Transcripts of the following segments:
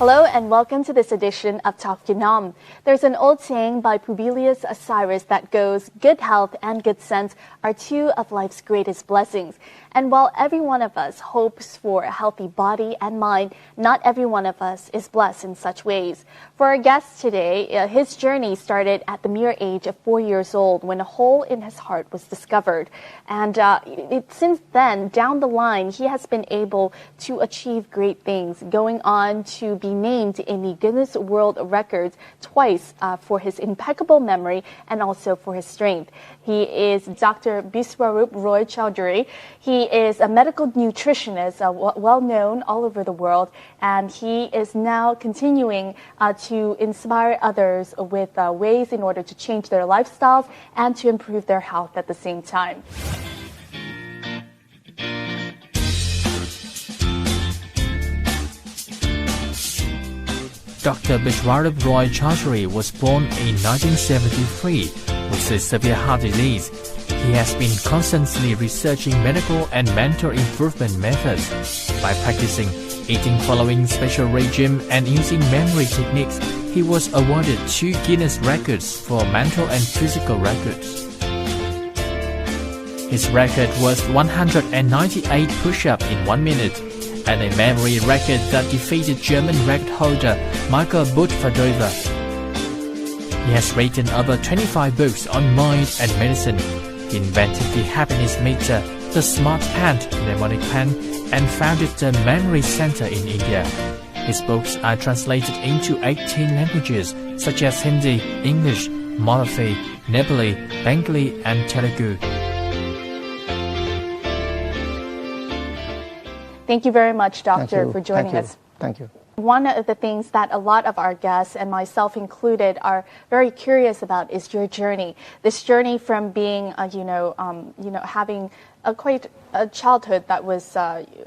Hello and welcome to this edition of Talk Yunam. There's an old saying by Publius Cyrus that goes, good health and good sense are two of life's greatest blessings. And while every one of us hopes for a healthy body and mind, not every one of us is blessed in such ways. For our guest today, his journey started at the mere age of 4 years old when a hole in his heart was discovered. And since then, down the line, he has been able to achieve great things, going on to be named in the Guinness World Records twice for his impeccable memory and also for his strength. He is Dr. Biswaroop Roy Chaudhury. He is a medical nutritionist, well known all over the world, and he is now continuing to inspire others with ways in order to change their lifestyles and to improve their health at the same time. Dr. Biswaroop Roy Chaudhury was born in 1973 with a severe heart disease. He has been constantly researching medical and mental improvement methods. By practicing eating following special regime and using memory techniques, he was awarded 2 Guinness records for mental and physical records. His record was 198 push-ups in 1 minute, and a memory record that defeated German record holder Michael Butterfordova. He has written over 25 books on mind and medicine. He invented the happiness meter, the smart pen, mnemonic pen, and founded the Memory Center in India. His books are translated into 18 languages such as Hindi, English, Marathi, Nepali, Bengali, and Telugu. Thank you very much, Doctor, for joining us. Thank you. One of the things that a lot of our guests, and myself included, are very curious about is your journey. This journey from being, having quite a childhood that was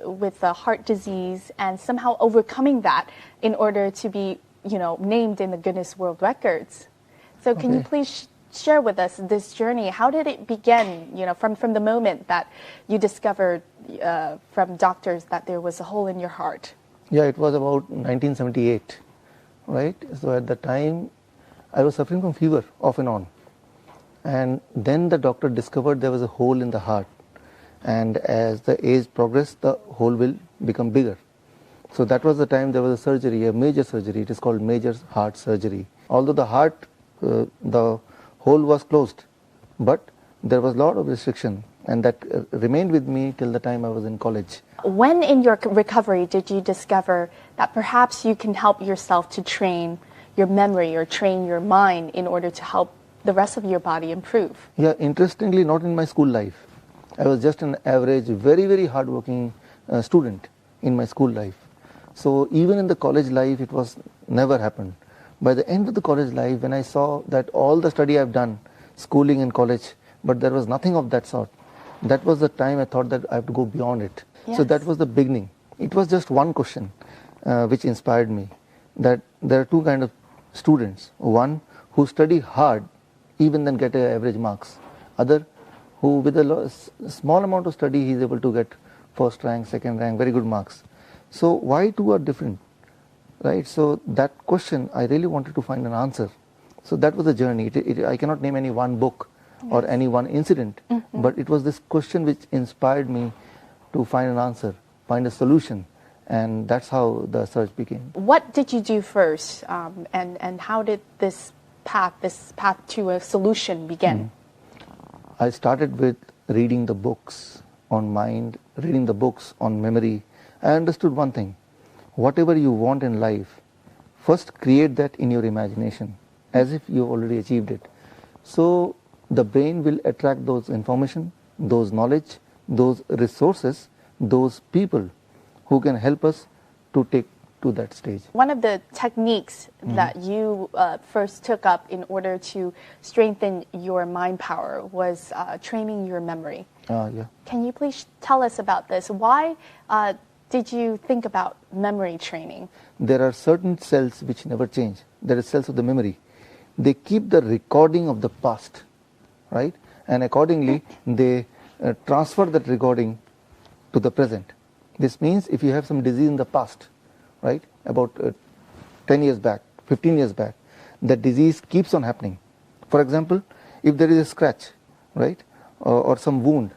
with heart disease, and somehow overcoming that in order to be, named in the Guinness World Records. So, can you please share with us this journey? How did it begin? From the moment that you discovered from doctors that there was a hole in your heart. Yeah, it was about 1978, right? So at the time, I was suffering from fever off and on. And then the doctor discovered there was a hole in the heart. And as the age progressed, the hole will become bigger. So that was the time there was a surgery, a major surgery. It is called major heart surgery. Although the heart, the hole was closed, but there was a lot of restriction. And that remained with me till the time I was in college. When in your recovery did you discover that perhaps you can help yourself to train your memory or train your mind in order to help the rest of your body improve? Yeah, interestingly, not in my school life. I was just an average, very, very hardworking student in my school life. So even in the college life, it was never happened. By the end of the college life, when I saw that all the study I've done, schooling and college, but there was nothing of that sort, that was the time I thought that I have to go beyond it. Yes. So that was the beginning. It was just one question which inspired me, that there are two kinds of students. One who study hard, even then get average marks. Other who with a small amount of study he is able to get first rank, second rank, very good marks. So why two are different? Right? So that question I really wanted to find an answer. So that was the journey. I cannot name any one book or any one incident, but it was this question which inspired me to find an answer, find a solution, and that's how the search began. What did you do first, and how did this path to a solution begin? I started with reading the books on mind, reading the books on memory. I understood one thing: whatever you want in life, first create that in your imagination, as if you've already achieved it. So the brain will attract those information, those knowledge, those resources, those people who can help us to take to that stage. One of the techniques that you first took up in order to strengthen your mind power was training your memory. Yeah. Can you please tell us about this? Why did you think about memory training? There are certain cells which never change. There are cells of the memory. They keep the recording of the past, right? And accordingly, they transfer that recording to the present. This means if you have some disease in the past, right, about 10 years back, 15 years back, the disease keeps on happening. For example, if there is a scratch, right, or some wound,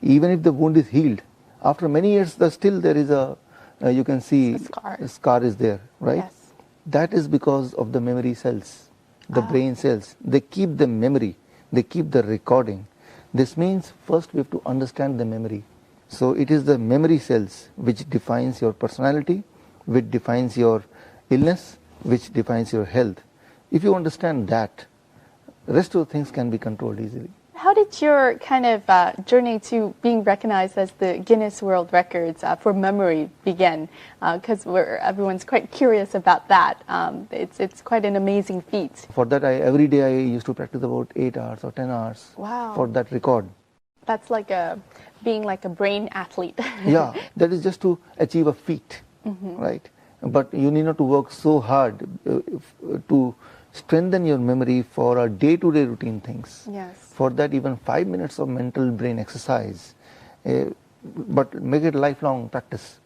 even if the wound is healed, after many years, still there is you can see a scar is there, right? Yes. That is because of the memory cells, the brain cells. They keep the memory, they keep the recording. This means first we have to understand the memory. So it is the memory cells which defines your personality, which defines your illness, which defines your health. If you understand that, rest of the things can be controlled easily. How did your kind of journey to being recognized as the Guinness World Records for memory begin? Because everyone's quite curious about that. It's quite an amazing feat. For that, every day I used to practice about 8 hours or 10 hours for that record. That's like being like a brain athlete. Yeah, that is just to achieve a feat, right? But you need not to work so hard to strengthen your memory for our day-to-day routine things. Yes. For that, even 5 minutes of mental brain exercise, but make it lifelong practice.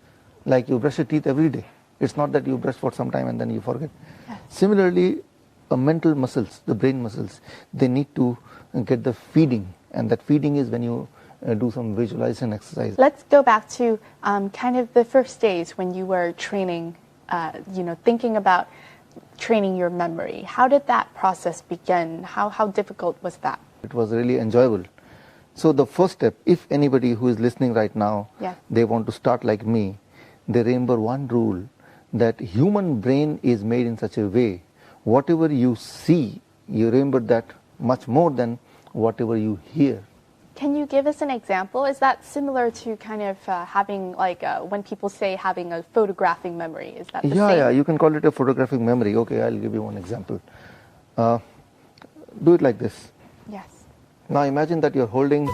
Like you brush your teeth every day. It's not that you brush for some time and then you forget. Yes. Similarly, mental muscles, the brain muscles, they need to get the feeding, and that feeding is when you do some visualization exercise. Let's go back to kind of the first days when you were training, thinking about training your memory. How did that process begin? How difficult was that? It was really enjoyable. So the first step, if anybody who is listening right now, they want to start like me, they remember one rule, that human brain is made in such a way, whatever you see, you remember that much more than whatever you hear. Can you give us an example? Is that similar to kind of having, like, when people say having a photographic memory? Is that the same? Yeah, you can call it a photographic memory. Okay, I'll give you one example. Do it like this. Yes. Now imagine that you're holding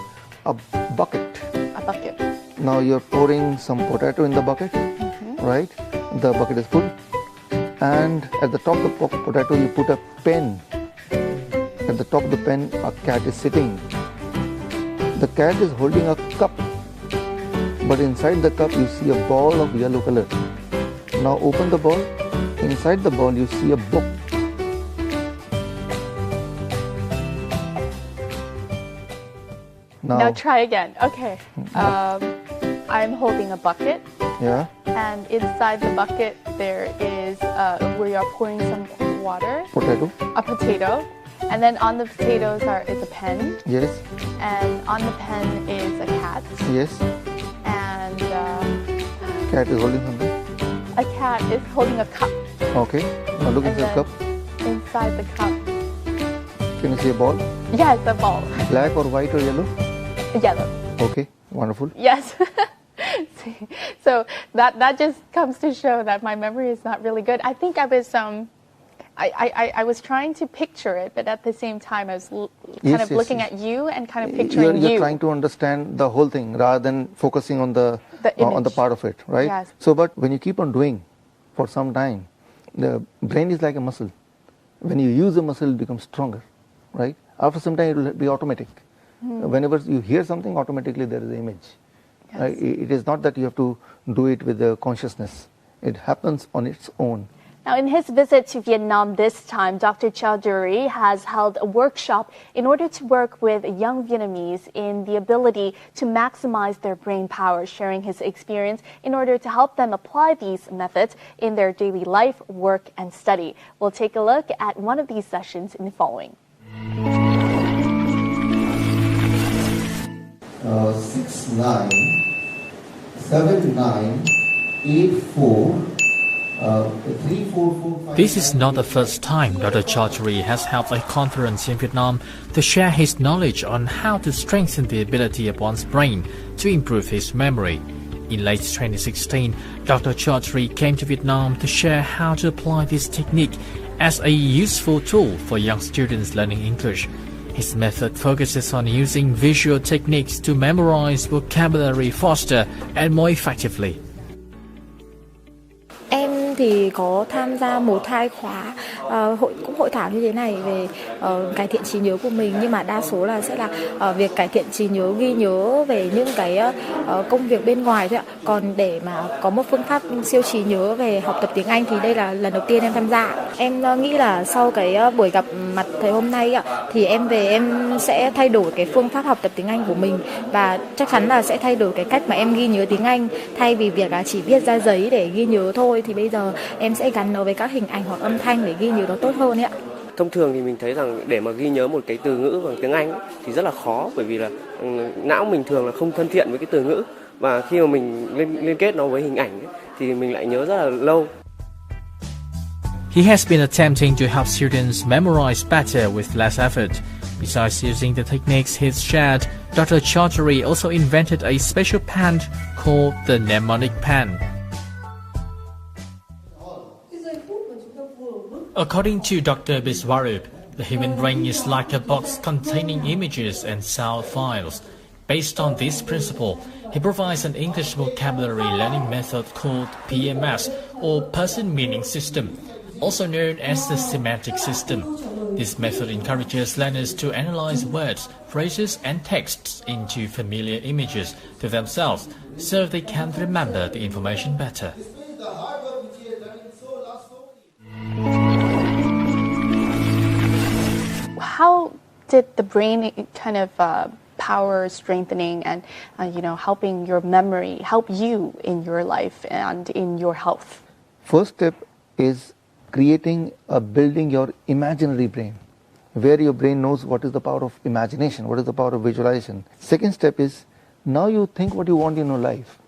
a bucket. A bucket. Now you're pouring some potato in the bucket, right? The bucket is full. And at the top of the potato, you put a pen. At the top of the pen, a cat is sitting. The cat is holding a cup, but inside the cup you see a ball of yellow color. Now open the ball. Inside the ball you see a book. Now try again. Okay. I'm holding a bucket. Yeah. And inside the bucket there is where you are pouring some water. Potato. A potato. And then on the potatoes is a pen. Yes. And on the pen is a cat. Yes. And cat is holding something. A cat is holding a cup. Okay. Now look inside the cup. Inside the cup. Can you see a ball? Yes, a ball. Black or white or yellow? Yellow. Okay. Wonderful. Yes. So that just comes to show that my memory is not really good. I think I was trying to picture it, but at the same time I was kind of looking at you and kind of picturing you. You're trying to understand the whole thing rather than focusing on the part of it, right? Yes. So, but when you keep on doing for some time, the brain is like a muscle. When you use the muscle, it becomes stronger, right? After some time, it will be automatic. Whenever you hear something, automatically there is an image. Yes. It is not that you have to do it with the consciousness. It happens on its own. Now, in his visit to Vietnam this time, Dr. Chowdhury has held a workshop in order to work with young Vietnamese in the ability to maximize their brain power, sharing his experience in order to help them apply these methods in their daily life, work, and study. We'll take a look at one of these sessions in the following. 697984. This is not the first time Dr. Chaudhury has held a conference in Vietnam to share his knowledge on how to strengthen the ability of one's brain to improve his memory. In late 2016, Dr. Chaudhury came to Vietnam to share how to apply this technique as a useful tool for young students learning English. His method focuses on using visual techniques to memorize vocabulary faster and more effectively. Em thì có tham gia 1-2 khóa cũng hội thảo như thế này về cải thiện trí nhớ của mình, nhưng mà đa số là sẽ là việc cải thiện trí nhớ, ghi nhớ về những cái công việc bên ngoài thôi ạ. Còn để mà có một phương pháp siêu trí nhớ về học tập tiếng Anh thì đây là lần đầu tiên em tham gia. Em nghĩ là sau cái buổi gặp mặt thầy hôm nay ạ, thì em về em sẽ thay đổi cái phương pháp học tập tiếng Anh của mình, và chắc chắn là sẽ thay đổi cái cách mà em ghi nhớ tiếng Anh. Thay vì việc là chỉ viết ra giấy để ghi nhớ thôi, thì bây giờ em sẽ gắn nó với các hình ảnh hoặc âm thanh để ghi nhớ nó tốt hơn ấy ạ. Thông thường thì mình thấy rằng để mà ghi nhớ một cái từ ngữ bằng tiếng Anh thì rất là khó, bởi vì là não mình thường là không thân thiện với cái từ ngữ, và khi mà mình liên kết nó với hình ảnh thì mình lại nhớ rất là lâu. He has been attempting to help students memorize better with less effort. Besides using the techniques he's shared, Dr. Chaudhury also invented a special pen called the mnemonic pen. According to Dr. Biswaroop, the human brain is like a box containing images and sound files. Based on this principle, he provides an English vocabulary learning method called PMS, or Person Meaning System, also known as the semantic system. This method encourages learners to analyze words, phrases, and texts into familiar images to themselves so they can remember the information better. How did the brain kind of power strengthening and helping your memory help you in your life and in your health? First step is building your imaginary brain, where your brain knows what is the power of imagination, what is the power of visualization. Second step is, now you think what you want in your life.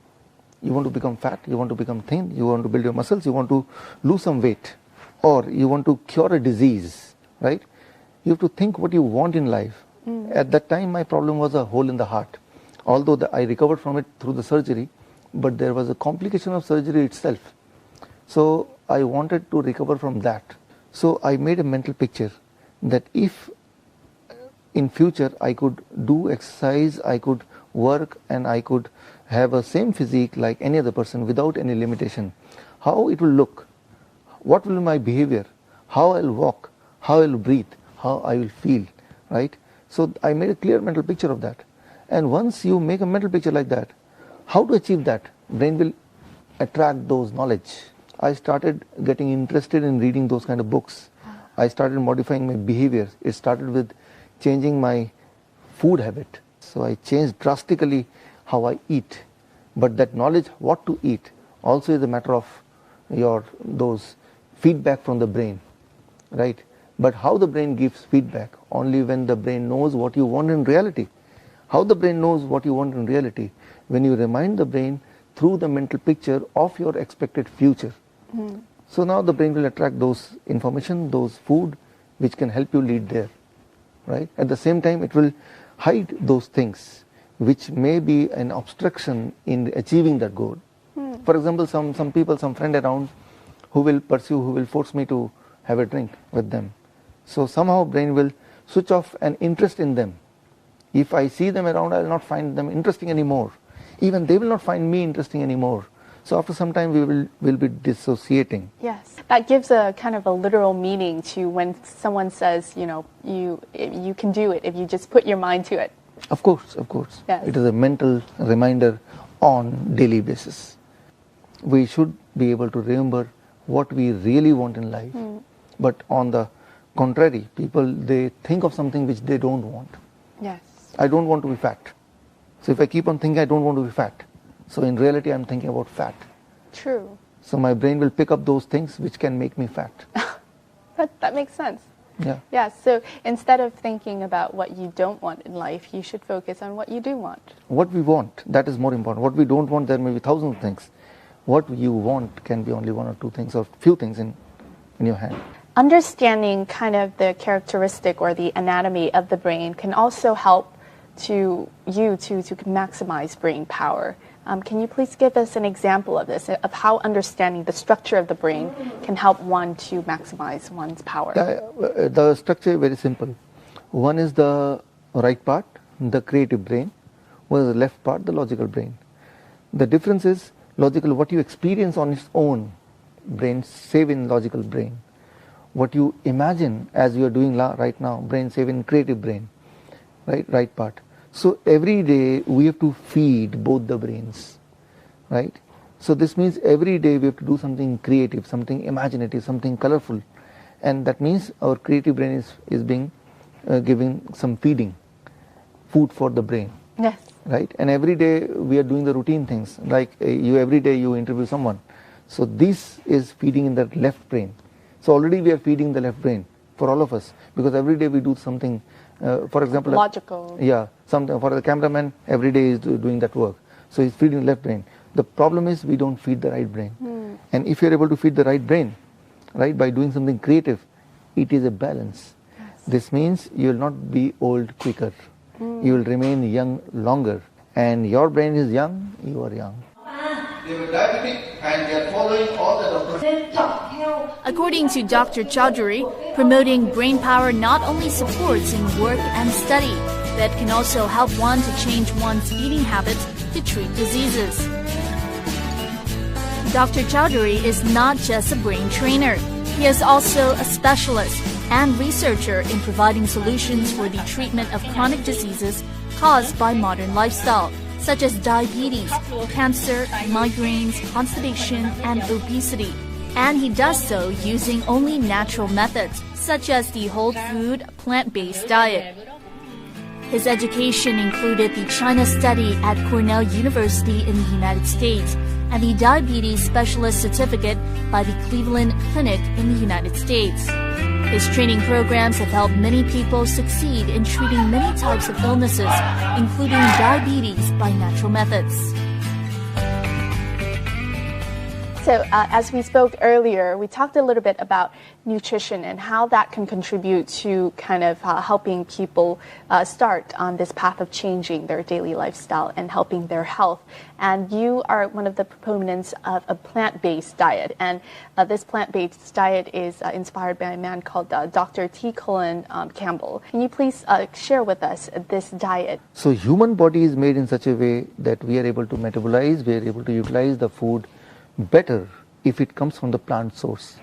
You want to become fat, you want to become thin, you want to build your muscles, you want to lose some weight, or you want to cure a disease, right? You have to think what you want in life. At that time, my problem was a hole in the heart. Although I recovered from it through the surgery, but there was a complication of surgery itself. So I wanted to recover from that. So I made a mental picture that if in future I could do exercise, I could work, and I could have a same physique like any other person without any limitation, how it will look, what will be my behavior, how I'll walk, how I'll breathe, how I will feel, right? So I made a clear mental picture of that. And once you make a mental picture like that, how to achieve that? Brain will attract those knowledge. I started getting interested in reading those kind of books. I started modifying my behavior. It started with changing my food habit. So I changed drastically how I eat. But that knowledge, what to eat, also is a matter of those feedback from the brain, right? But how the brain gives feedback? Only when the brain knows what you want in reality. How the brain knows what you want in reality? When you remind the brain through the mental picture of your expected future. So now the brain will attract those information, those food, which can help you lead there, right? At the same time, it will hide those things which may be an obstruction in achieving that goal. For example, some people, some friend around who will pursue, who will force me to have a drink with them. So somehow brain will switch off an interest in them. If I see them around, I will not find them interesting anymore. Even they will not find me interesting anymore. So after some time we will be dissociating. Yes, that gives a kind of a literal meaning to when someone says, you can do it if you just put your mind to it. Of course, of course. Yes. It is a mental reminder on daily basis. We should be able to remember what we really want in life. But on the contrary, people, they think of something which they don't want. Yes. I don't want to be fat. So if I keep on thinking I don't want to be fat, so in reality I'm thinking about fat. True. So my brain will pick up those things which can make me fat. That makes sense. Yeah. Yeah, so instead of thinking about what you don't want in life, you should focus on what you do want. What we want, that is more important. What we don't want, there may be thousands of things. What you want can be only one or two things or few things in your hand. Understanding kind of the characteristic or the anatomy of the brain can also help to maximize brain power. Can you please give us an example of this, of how understanding the structure of the brain can help one to maximize one's power? The structure is very simple. One is the right part, the creative brain. One is the left part, the logical brain. The difference is logical, what you experience on its own brain, save in logical brain. what you imagine as you are doing right now, brain saving, creative brain, right part. So every day we have to feed both the brains, right? So this means every day we have to do something creative, something imaginative, something colorful, and that means our creative brain is being giving some feeding, food for the brain. Yes. Right, and every day we are doing the routine things, like every day you interview someone. So this is feeding in the left brain. So already we are feeding the left brain for all of us, because every day we do something, for example, logical. Something for the cameraman, every day is doing that work. So he's feeding the left brain. The problem is we don't feed the right brain. And if you're able to feed the right brain, right, by doing something creative, it is a balance. Yes. This means you will not be old quicker. You will remain young longer, and your brain is young, you are young. They were diabetic and they are following all the doctors. According to Dr. Chaudhury, promoting brain power not only supports in work and study, but can also help one to change one's eating habits to treat diseases. Dr. Chaudhury is not just a brain trainer. He is also a specialist and researcher in providing solutions for the treatment of chronic diseases caused by modern lifestyle, such as diabetes, cancer, migraines, constipation, and obesity. And he does so using only natural methods, such as the whole food, plant-based diet. His education included the China study at Cornell University in the United States and the diabetes specialist certificate by the Cleveland Clinic in the United States. His training programs have helped many people succeed in treating many types of illnesses, including diabetes, by natural methods. So as we spoke earlier, we talked a little bit about nutrition and how that can contribute to kind of helping people start on this path of changing their daily lifestyle and helping their health. And you are one of the proponents of a plant-based diet. And this plant-based diet is inspired by a man called Dr. T. Colin Campbell. Can you please share with us this diet? So human body is made in such a way that we are able to metabolize, we are able to utilize the food better if it comes from the plant source,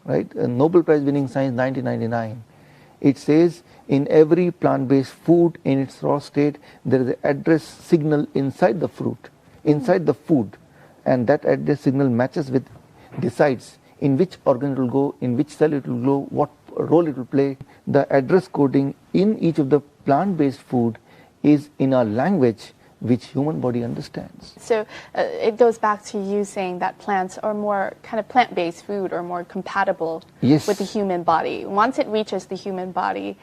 right? A Nobel Prize winning science 1999, it says in every plant-based food in its raw state there is an address signal inside the fruit, inside the food, and that address signal matches with, decides in which organ it will go, in which cell it will go, what role it will play. The address coding in each of the plant-based food is in a language which human body understands. So it goes back to you saying that plants are more kind of plant-based food or more compatible with the human body. Once it reaches the human body,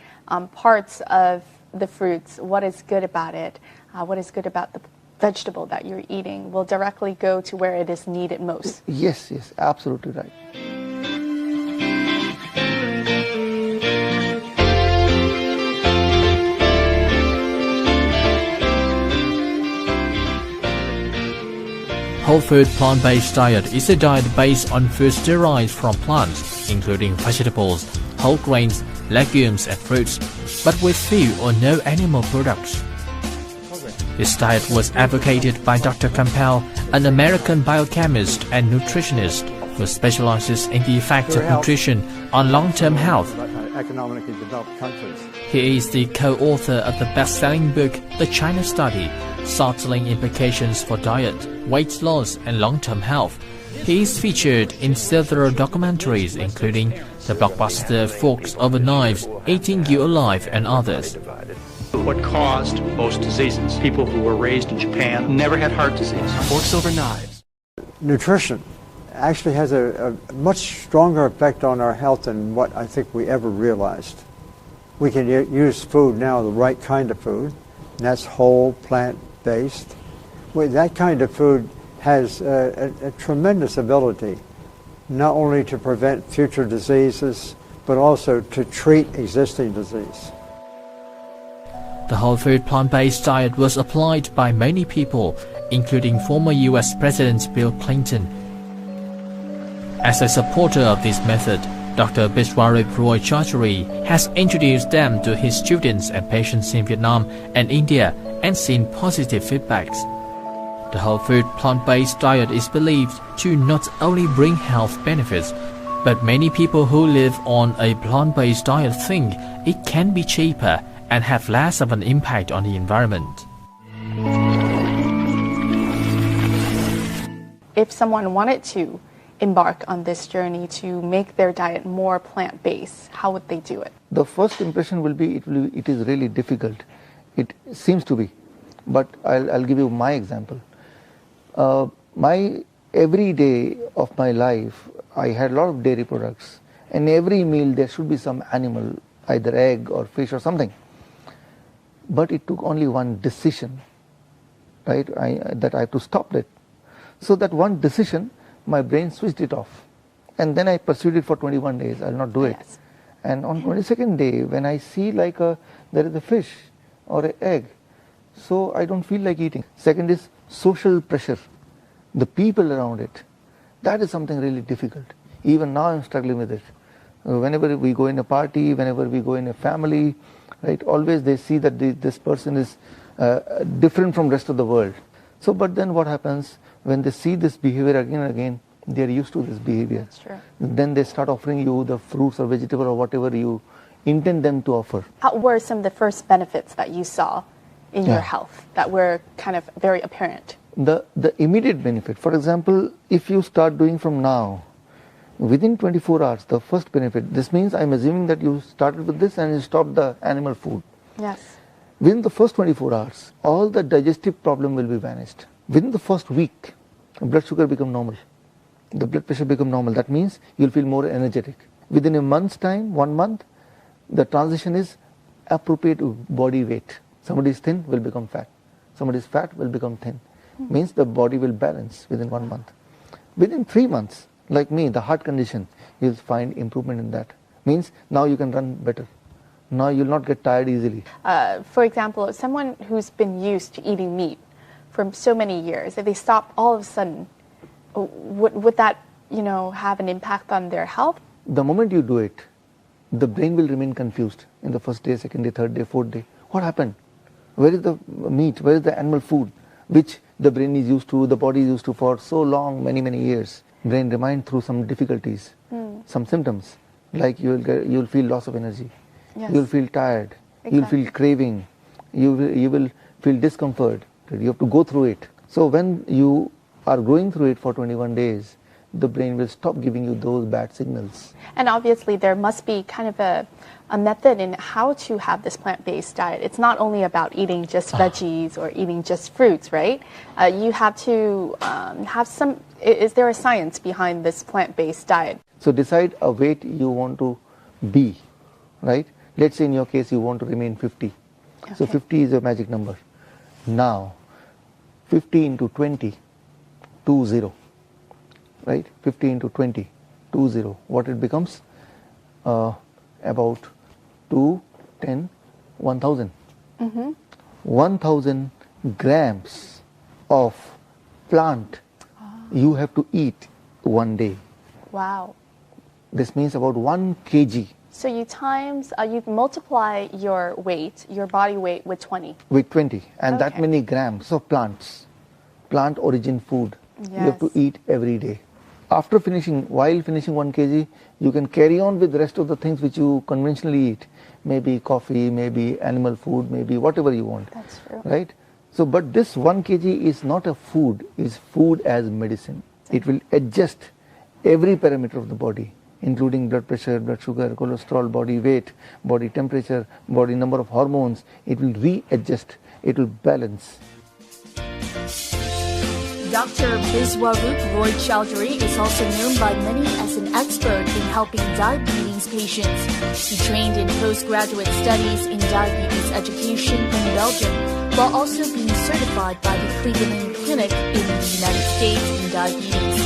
parts of the fruits, what is good about it, what is good about the vegetable that you're eating will directly go to where it is needed most. Yes, absolutely right. Whole food plant-based diet is a diet based on foods derived from plants, including vegetables, whole grains, legumes and fruits, but with few or no animal products. This diet was advocated by Dr. Campbell, an American biochemist and nutritionist who specializes in the effect of nutrition on long-term health. Economically developed countries. He is the co-author of the best-selling book, The China Study, Startling Implications for Diet, Weight Loss and Long-Term Health. He is featured in several documentaries, including the blockbuster Forks Over Knives, Eating You Alive and others. What caused most diseases? People who were raised in Japan never had heart disease. Forks Over Knives. Nutrition actually has a much stronger effect on our health than what I think we ever realized. We can use food now, the right kind of food, and that's whole plant-based. That kind of food has a tremendous ability not only to prevent future diseases, but also to treat existing disease. The whole food plant-based diet was applied by many people, including former US President Bill Clinton. As a supporter of this method, Dr. Biswaroop Roy Chaudhury has introduced them to his students and patients in Vietnam and India and seen positive feedbacks. The whole food plant-based diet is believed to not only bring health benefits, But many people who live on a plant-based diet think it can be cheaper and have less of an impact on the environment. If someone wanted to embark on this journey to make their diet more plant-based, how would they do it? The first impression will be it is really difficult. It seems to be, but I'll give you my example. Every day of my life, I had a lot of dairy products, and every meal there should be some animal, either egg or fish or something. But it took only one decision, right? That I have to stop that. So that one decision, my brain switched it off, and then I pursued it for 21 days. I'll not do it. Yes. And on 22nd day, when I see like there is a fish or an egg, so I don't feel like eating. Second is social pressure, the people around it. That is something really difficult. Even now I'm struggling with it. Whenever we go in a party, whenever we go in a family, right, always they see that this person is different from rest of the world. So, but then what happens when they see this behavior again and again, they are used to this behavior. That's true. Then they start offering you the fruits or vegetable or whatever you intend them to offer. What were some of the first benefits that you saw in your health that were kind of very apparent? The immediate benefit, for example, if you start doing from now, within 24 hours, the first benefit, this means I'm assuming that you started with this and you stopped the animal food. Yes. Within the first 24 hours, all the digestive problem will be vanished. Within the first week, blood sugar become normal. The blood pressure become normal. That means you'll feel more energetic. Within a month's time, 1 month, the transition is appropriate body weight. Somebody is thin will become fat. Somebody is fat will become thin. Means the body will balance within 1 month. Within 3 months, like me, the heart condition, you'll find improvement in that. Means now you can run better. Now you'll not get tired easily. For example, someone who's been used to eating meat for so many years, if they stop all of a sudden, would that, have an impact on their health? The moment you do it, the brain will remain confused in the first day, second day, third day, fourth day. What happened? Where is the meat? Where is the animal food? Which the brain is used to, the body is used to for so long, many, many years. Brain remained through some difficulties, some symptoms, like you'll feel loss of energy. Yes. You'll feel tired. Exactly. You'll feel craving. You will feel discomfort. You have to go through it. So when you are going through it for 21 days, the brain will stop giving you those bad signals. And obviously there must be kind of a method in how to have this plant-based diet. It's not only about eating just veggies or eating just fruits, right? You have to have some, is there a science behind this plant-based diet? So decide a weight you want to be, right? Let's say in your case you want to remain 50. Okay. So 50 is a magic number. Now 50 into 20, 20, right? 50 into 20, 20. What it becomes? About 2, 10, 1,000. 1,000 grams of plant you have to eat one day. Wow. This means about 1 kg. So you multiply your weight, your body weight with 20. With 20. And Okay. that many grams of plants, plant origin food, you have to Yes. eat every day. While finishing 1 kg, you can carry on with the rest of the things which you conventionally eat. Maybe coffee, maybe animal food, maybe whatever you want. That's true. Right? So, but this 1 kg is not a food, it's food as medicine. It will adjust every parameter of the body, including blood pressure, blood sugar, cholesterol, body weight, body temperature, body number of hormones. It will readjust, it will balance. Dr. Biswaroop Roy Chaudhury is also known by many as an expert in helping diabetes patients. He trained in postgraduate studies in diabetes education in Belgium, while also being certified by the Cleveland Clinic in the United States in diabetes.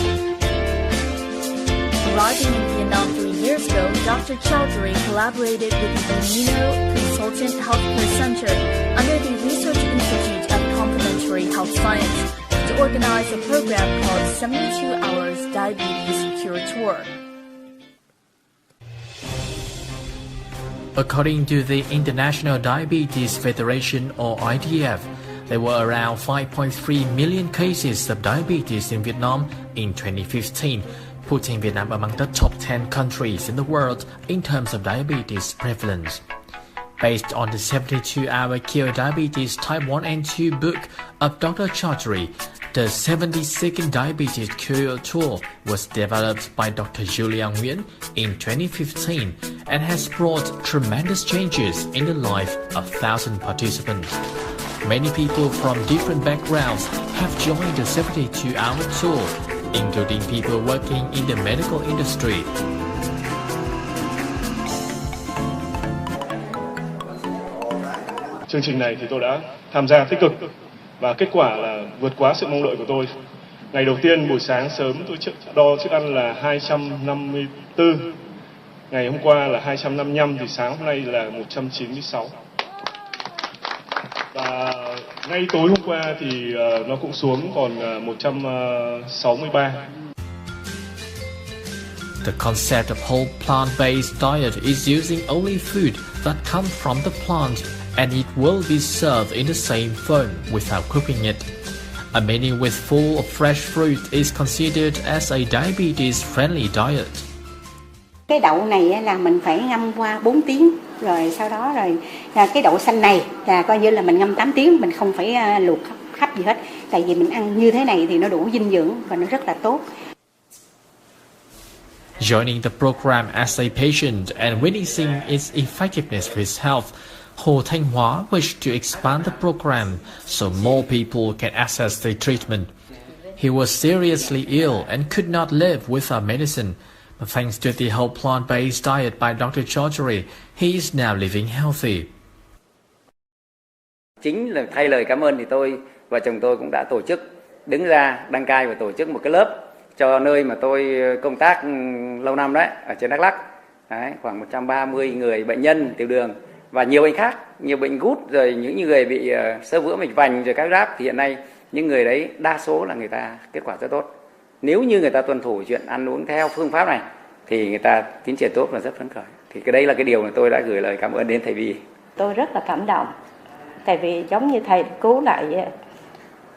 Arriving in Vietnam 3 years ago, Dr. Chaudhury collaborated with the Amino Consultant Healthcare Center under the Research Institute of Complementary Health Science to organize a program called 72 Hours Diabetes Cure Tour. According to the International Diabetes Federation, or IDF, there were around 5.3 million cases of diabetes in Vietnam in 2015, putting Vietnam among the top 10 countries in the world in terms of diabetes prevalence. Based on the 72-hour Cure Diabetes Type 1 and 2 book of Dr. Chaudhury, the 70-second diabetes cure tour was developed by Dr. Julia Nguyen in 2015 and has brought tremendous changes in the life of thousands of participants. Many people from different backgrounds have joined the 72-hour tour, including people working in the medical industry. Chương trình này thì tôi đã tham gia tích cực và kết quả là vượt quá sự mong đợi của tôi. Ngày đầu tiên buổi sáng sớm tôi đo chức ăn là 254, ngày hôm qua là 255 thì sáng hôm nay là 196. Và ngay tối hôm qua thì nó cũng xuống còn 163. The concept of whole plant-based diet is using only food that comes from the plant, and it will be served in the same form without cooking it. A menu with full of fresh fruit is considered as a diabetes-friendly diet. Cái đậu này là mình phải ngâm qua 4 tiếng, rồi sau đó cái đậu xanh này là coi như là mình ngâm 8 tiếng, mình không phải luộc khắp gì hết. Tại vì mình ăn như thế này thì nó đủ dinh dưỡng và nó rất là tốt. Joining the program as a patient and witnessing its effectiveness for his health, Hồ Thanh Hóa wished to expand the program so more people can access the treatment. He was seriously ill and could not live without medicine, but thanks to the whole plant-based diet by Dr. Chaudhury, he is now living healthy. Chính là thay lời cảm ơn thì tôi và chồng tôi cũng đã tổ chức đứng ra đăng cai và tổ chức một cái lớp cho nơi mà tôi công tác lâu năm đấy, ở trên Đắk Lắk. Đấy, khoảng 130 người bệnh nhân tiểu đường và nhiều bệnh khác, nhiều bệnh gút, rồi những người bị xơ vữa mạch vành rồi các giáp, thì hiện nay những người đấy đa số là người ta kết quả rất tốt. Nếu như người ta tuân thủ chuyện ăn uống theo phương pháp này thì người ta tiến triển tốt và rất phấn khởi. Thì cái đây là cái điều mà tôi đã gửi lời cảm ơn đến thầy Vi. Tôi rất là cảm động, tại vì giống như thầy cứu lại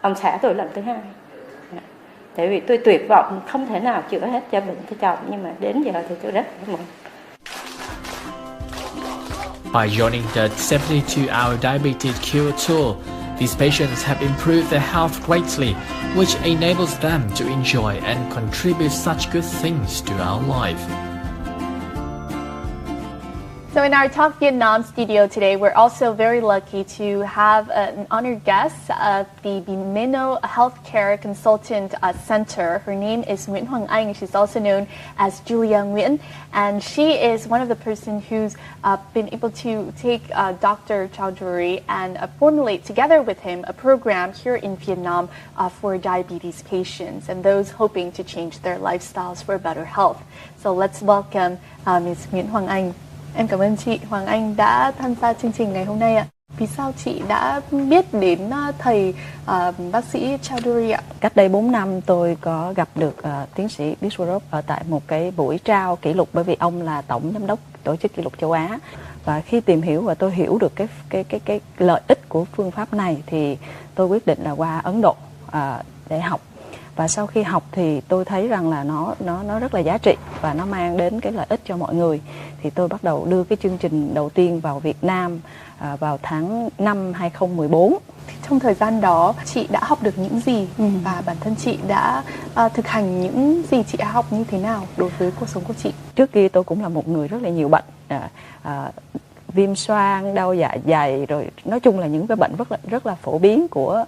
ông xã tôi lần thứ hai. Tại vì tôi tuyệt vọng không thể nào chữa hết cho bệnh cho chồng, nhưng mà đến giờ thì tôi rất mừng. By joining the 72-hour diabetes cure tour, these patients have improved their health greatly, which enables them to enjoy and contribute such good things to our life. So in our Talk Vietnam studio today, we're also very lucky to have an honored guest at the Bimino Healthcare Consultant Center. Her name is Nguyễn Hoàng Anh. She's also known as Julia Nguyen, and she is one of the person who's been able to take Dr. Chaudhury and formulate together with him a program here in Vietnam for diabetes patients and those hoping to change their lifestyles for better health. So let's welcome Ms. Nguyễn Hoàng Anh. Em cảm ơn chị Hoàng Anh đã tham gia chương trình ngày hôm nay ạ. Vì sao chị đã biết đến thầy bác sĩ Chowdhury ạ? Cách đây 4 năm tôi có gặp được tiến sĩ Biswaroop ở tại một cái buổi trao kỷ lục, bởi vì ông là tổng giám đốc tổ chức kỷ lục châu Á. Và khi tìm hiểu và tôi hiểu được cái lợi ích của phương pháp này thì tôi quyết định là qua Ấn Độ để học. Và sau khi học thì tôi thấy rằng là nó rất là giá trị và nó mang đến cái lợi ích cho mọi người. Thì tôi bắt đầu đưa cái chương trình đầu tiên vào Việt Nam vào tháng 5 2014. Trong thời gian đó chị đã học được những gì và bản thân chị đã thực hành những gì chị đã học như thế nào đối với cuộc sống của chị? Trước kia tôi cũng là một người rất là nhiều bệnh, viêm xoang, đau dạ dày, rồi nói chung là những cái bệnh rất là phổ biến của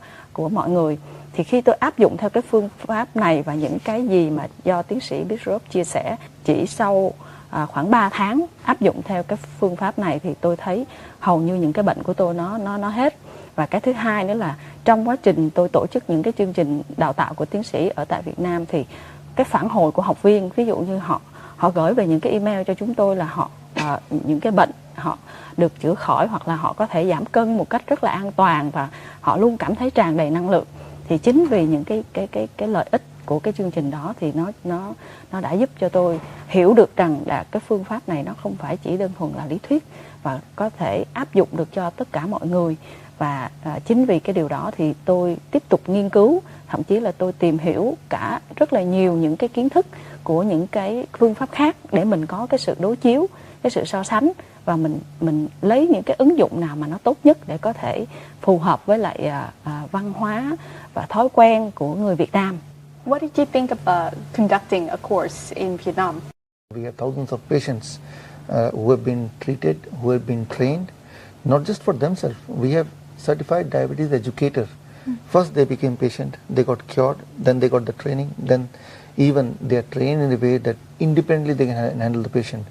mọi người. Thì khi tôi áp dụng theo cái phương pháp này và những cái gì mà do tiến sĩ Biswaroop chia sẻ, chỉ sau khoảng 3 tháng áp dụng theo cái phương pháp này thì tôi thấy hầu như những cái bệnh của tôi nó hết. Và cái thứ hai nữa là trong quá trình tôi tổ chức những cái chương trình đào tạo của tiến sĩ ở tại Việt Nam thì cái phản hồi của học viên, ví dụ như họ gửi về những cái email cho chúng tôi là những cái bệnh họ được chữa khỏi hoặc là họ có thể giảm cân một cách rất là an toàn và họ luôn cảm thấy tràn đầy năng lượng. Thì chính vì những cái lợi ích của cái chương trình đó thì nó đã giúp cho tôi hiểu được rằng là cái phương pháp này nó không phải chỉ đơn thuần là lý thuyết và có thể áp dụng được cho tất cả mọi người. Và chính vì cái điều đó thì tôi tiếp tục nghiên cứu, thậm chí là tôi tìm hiểu cả rất là nhiều những cái kiến thức của những cái phương pháp khác để mình có cái sự đối chiếu, cái sự so sánh, và mình lấy những cái ứng dụng nào mà nó tốt nhất để có thể phù hợp với lại văn hóa và thói quen của người Việt Nam. What did you think about conducting a course in Vietnam? We have thousands of patients who have been treated, who have been trained, not just for themselves. We have certified diabetes educator. First they became patient, they got cured, then they got the training, then even they are trained in a way that independently they can handle the patient.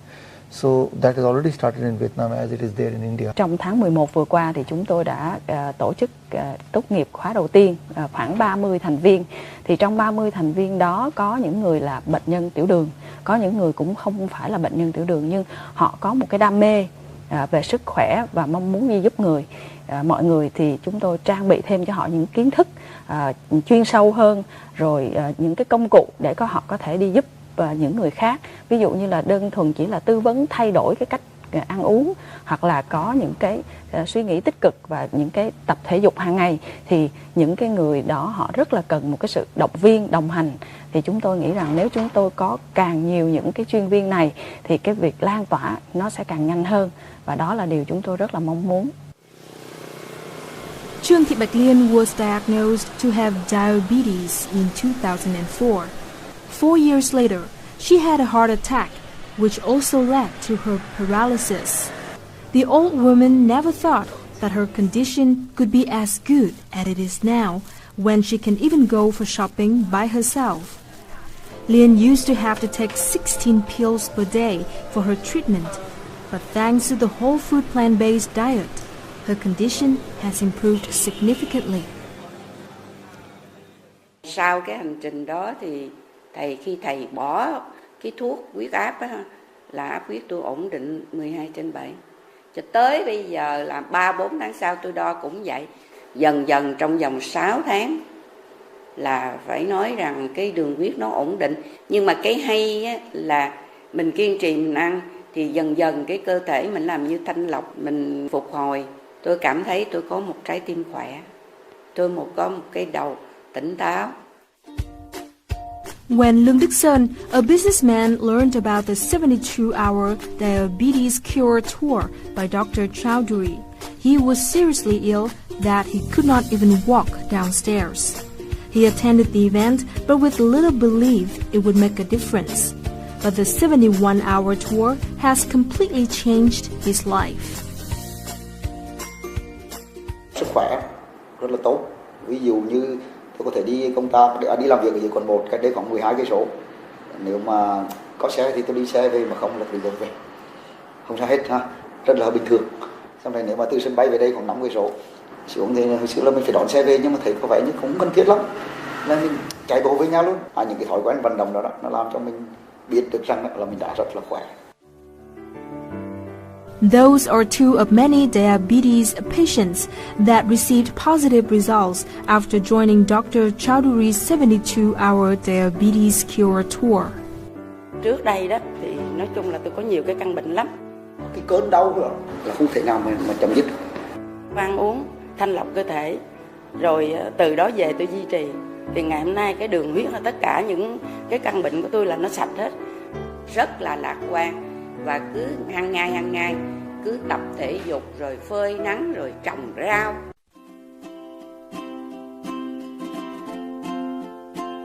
So that has already started in Vietnam as it is there in India. Trong tháng 11 vừa qua thì chúng tôi đã tổ chức tốt nghiệp khóa đầu tiên, khoảng 30 thành viên. Thì trong 30 thành viên đó có những người là bệnh nhân tiểu đường, có những người cũng không phải là bệnh nhân tiểu đường nhưng họ có một cái đam mê về sức khỏe và mong muốn giúp người. Mọi người thì chúng tôi trang bị thêm cho họ những kiến thức chuyên sâu hơn, rồi những cái công cụ để họ có thể đi giúp những người khác. Ví dụ như là đơn thuần chỉ là tư vấn thay đổi cái cách ăn uống, hoặc là có những cái suy nghĩ tích cực và những cái tập thể dục hàng ngày, thì những cái người đó họ rất là cần một cái sự động viên, đồng hành. Thì chúng tôi nghĩ rằng nếu chúng tôi có càng nhiều những cái chuyên viên này thì cái việc lan tỏa nó sẽ càng nhanh hơn, và đó là điều chúng tôi rất là mong muốn. Trương Thị Bạch Liên was diagnosed to have diabetes in 2004. 4 years later, she had a heart attack, which also led to her paralysis. The old woman never thought that her condition could be as good as it is now, when she can even go for shopping by herself. Liên used to have to take 16 pills per day for her treatment, but thanks to the whole food plant-based diet, her condition has improved significantly. Sau cái hành trình đó thì khi thầy bỏ cái thuốc huyết áp á, là áp huyết tôi ổn định 12/7. Cho tới bây giờ là 3-4 tháng sau tôi đo cũng vậy. Dần dần trong vòng 6 tháng là phải nói rằng cái đường huyết nó ổn định. Nhưng mà cái hay á, là mình kiên trì mình ăn thì dần dần cái cơ thể mình làm như thanh lọc, mình phục hồi. Tôi cảm thấy tôi có một trái tim khỏe, tôi có một cái đầu tỉnh táo. When Lương Đức Sơn, a businessman, learned about the 72-hour diabetes cure tour by Dr. Chowdhury, he was seriously ill that he could not even walk downstairs. He attended the event, but with little belief it would make a difference. But the 71-hour tour has completely changed his life. Sức khỏe rất là tốt. Ví dụ như tôi có thể đi công tác, đi làm việc ở dưới quận 1, cách đây khoảng 12 cây số. Nếu mà có xe thì tôi đi xe về, mà không là tôi đi về. Không sao hết ha, rất là bình thường. Sau này nếu mà từ sân bay về đây khoảng 5 cây số xuống thì hồi xưa là mình phải đón xe về, nhưng mà thấy có vẻ như không cần thiết lắm, là mình chạy bộ với nhau luôn. Những cái thói quen vận động đó nó làm cho mình biết được rằng là mình đã rất là khỏe. Those are two of many diabetes patients that received positive results after joining Dr. Chowdhury's 72-hour diabetes cure tour. Trước đây đó thì nói chung là tôi có nhiều cái căn bệnh lắm. Cái cơn đau đó là không thể nào mà chấm dứt. Ăn uống thanh lọc cơ thể, rồi từ đó về tôi duy trì. Thì ngày hôm nay cái đường huyết là tất cả những cái căn bệnh của tôi là nó sạch hết. Rất là lạc quan. Và cứ hàng ngày cứ tập thể dục, rồi phơi nắng, rồi trồng rau.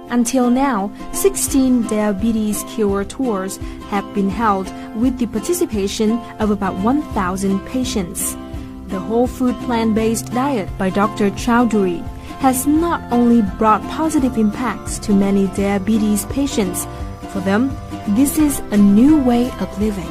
Until now, 16 diabetes cure tours have been held with the participation of about 1,000 patients. The whole food plant-based diet by Dr. Chowdhury has not only brought positive impacts to many diabetes patients. For them, this is a new way of living.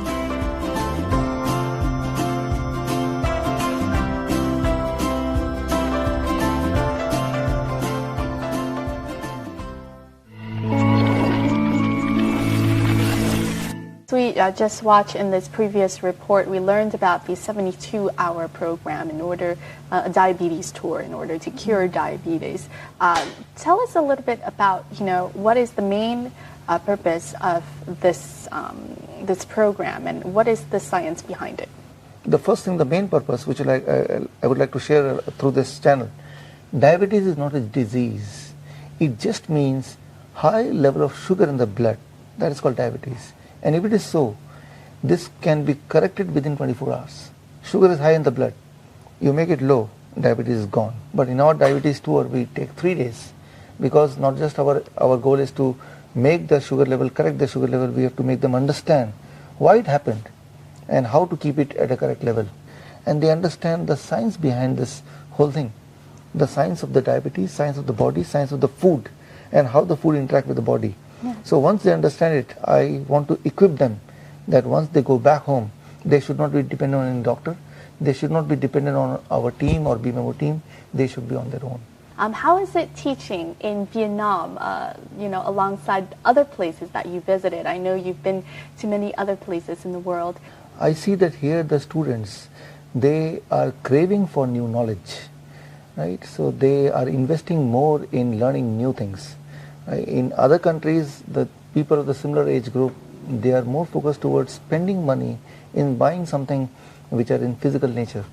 just watched in this previous report, we learned about the 72-hour program in order, a diabetes tour in order to cure diabetes. Tell us a little bit about, what is the main purpose of this this program, and what is the science behind it? The first thing, the main purpose, which I would like to share through this channel, diabetes is not a disease. It just means high level of sugar in the blood. That is called diabetes. And if it is so, this can be corrected within 24 hours. Sugar is high in the blood. You make it low, diabetes is gone. But in our diabetes tour, we take 3 days, because not just our goal is to make the sugar level, correct the sugar level, we have to make them understand why it happened and how to keep it at a correct level. And they understand the science behind this whole thing. The science of the diabetes, science of the body, science of the food, and how the food interact with the body. Yeah. So once they understand it, I want to equip them that once they go back home, they should not be dependent on any doctor. They should not be dependent on our team or BMO team. They should be on their own. How is it teaching in Vietnam, alongside other places that you visited? I know you've been to many other places in the world. I see that here the students, they are craving for new knowledge, right? So they are investing more in learning new things. In other countries, the people of the similar age group, they are more focused towards spending money in buying something which are in physical nature.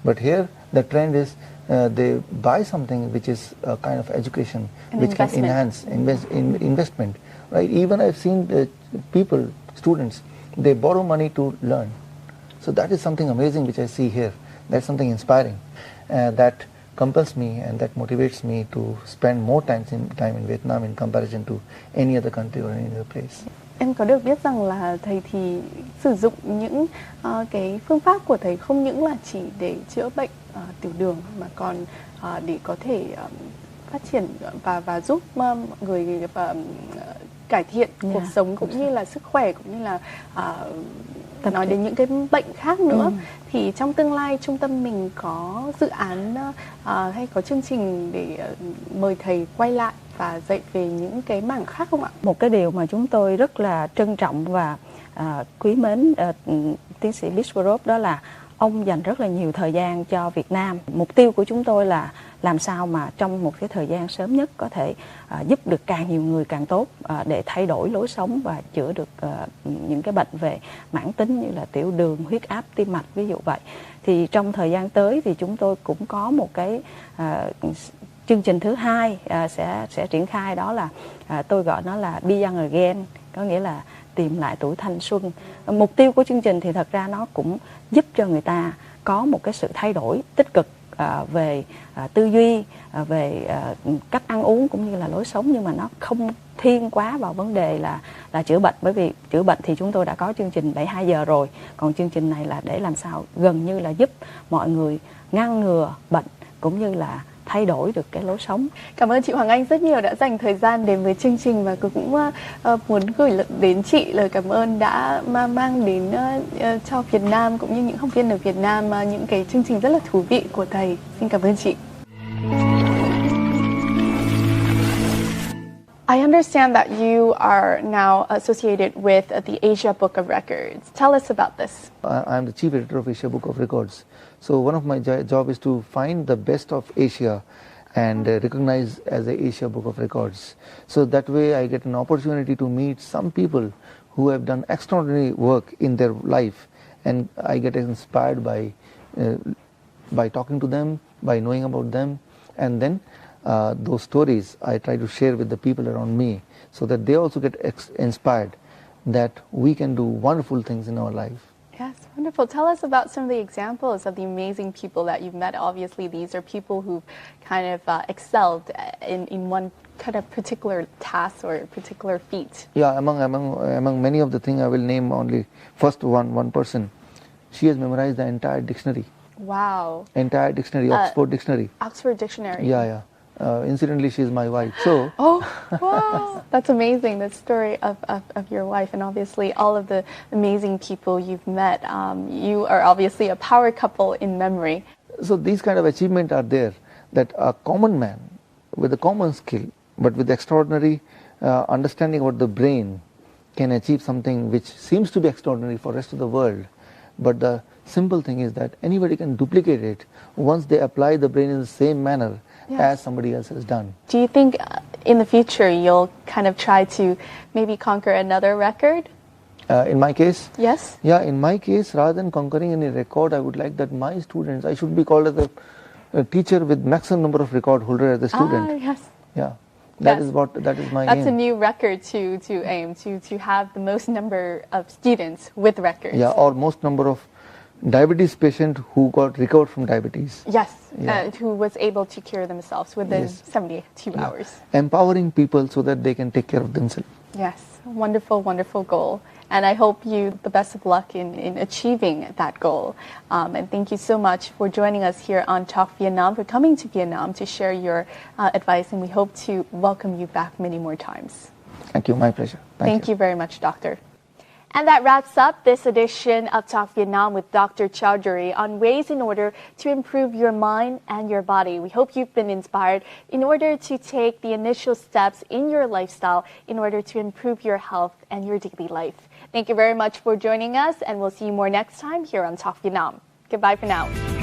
But here the trend is they buy something which is a kind of education, which can enhance investment. Right? Even I've seen people, students, they borrow money to learn. So that is something amazing which I see here. That's something inspiring. That compels me and that motivates me to spend more time in Vietnam in comparison to any other country or any other place. Em có được biết rằng là thầy thì sử dụng những cái phương pháp của thầy không những là chỉ để chữa bệnh tiểu đường mà còn để có thể phát triển và giúp mọi người cải thiện cuộc sống cũng như là sức khỏe, cũng như là nói đến những cái bệnh khác nữa. Thì trong tương lai trung tâm mình có dự án hay có chương trình để mời thầy quay lại và dạy về những cái mảng khác không ạ? Một cái điều mà chúng tôi rất là trân trọng và quý mến tiến sĩ Biswaroop đó là ông dành rất là nhiều thời gian cho Việt Nam. Mục tiêu của chúng tôi là làm sao mà trong một cái thời gian sớm nhất có thể giúp được càng nhiều người càng tốt để thay đổi lối sống và chữa được những cái bệnh về mãn tính như là tiểu đường, huyết áp, tim mạch ví dụ vậy. Thì trong thời gian tới thì chúng tôi cũng có một cái chương trình thứ hai sẽ triển khai, đó là tôi gọi nó là Be Young Again, có nghĩa là tìm lại tuổi thanh xuân. Mục tiêu của chương trình thì thật ra nó cũng giúp cho người ta có một cái sự thay đổi tích cực về tư duy, về cách ăn uống cũng như là lối sống, nhưng mà nó không thiên quá vào vấn đề là chữa bệnh, bởi vì chữa bệnh thì chúng tôi đã có chương trình 72 giờ rồi, còn chương trình này là để làm sao gần như là giúp mọi người ngăn ngừa bệnh cũng như là thay đổi được cái lối sống. Cảm ơn chị Hoàng Anh rất nhiều đã dành thời gian đến với chương trình, và cũng muốn gửi đến chị lời cảm ơn đã mang đến cho Việt Nam cũng như những học viên ở Việt Nam những cái chương trình rất là thú vị của thầy. Xin cảm ơn chị. I understand that you are now associated with the Asia Book of Records. Tell us about this. I'm the chief editor of Asia Book of Records. So one of my job is to find the best of Asia and recognize as the Asia Book of Records. So that way I get an opportunity to meet some people who have done extraordinary work in their life, and I get inspired by talking to them, by knowing about them, and then those stories I try to share with the people around me so that they also get inspired that we can do wonderful things in our life. Yes, wonderful. Tell us about some of the examples of the amazing people that you've met. Obviously, these are people who've kind of excelled in one kind of particular task or particular feat. Yeah, among many of the things, I will name only first one person. She has memorized the entire dictionary. Wow. Entire dictionary, Oxford Dictionary. Oxford Dictionary. Yeah. Incidentally, she is my wife. So. Oh, wow. That's amazing, the story of your wife, and obviously all of the amazing people you've met. You are obviously a power couple in memory. So these kind of achievements are there, that a common man with a common skill, but with extraordinary understanding about the brain, can achieve something which seems to be extraordinary for the rest of the world, but the simple thing is that anybody can duplicate it once they apply the brain in the same manner as somebody else has done. Do you think in the future you'll kind of try to maybe conquer another record? In my case? Yes. Yeah, in my case, rather than conquering any record, I would like that my students, I should be called as a teacher with maximum number of record holder as a student. Yes. Yeah. That is my aim. That's a new record to aim, to have the most number of students with records. Yeah, or most number of diabetes patient who got recovered from diabetes. Yes, who was able to cure themselves within 72 hours. Empowering people so that they can take care of themselves. Yes, wonderful, wonderful goal. And I hope you the best of luck in achieving that goal. And thank you so much for joining us here on Talk Vietnam, for coming to Vietnam to share your advice. And we hope to welcome you back many more times. Thank you, my pleasure. Thank you very much, Doctor. And that wraps up this edition of Talk Vietnam with Dr. Chowdhury on ways in order to improve your mind and your body. We hope you've been inspired in order to take the initial steps in your lifestyle in order to improve your health and your daily life. Thank you very much for joining us, and we'll see you more next time here on Talk Vietnam. Goodbye for now.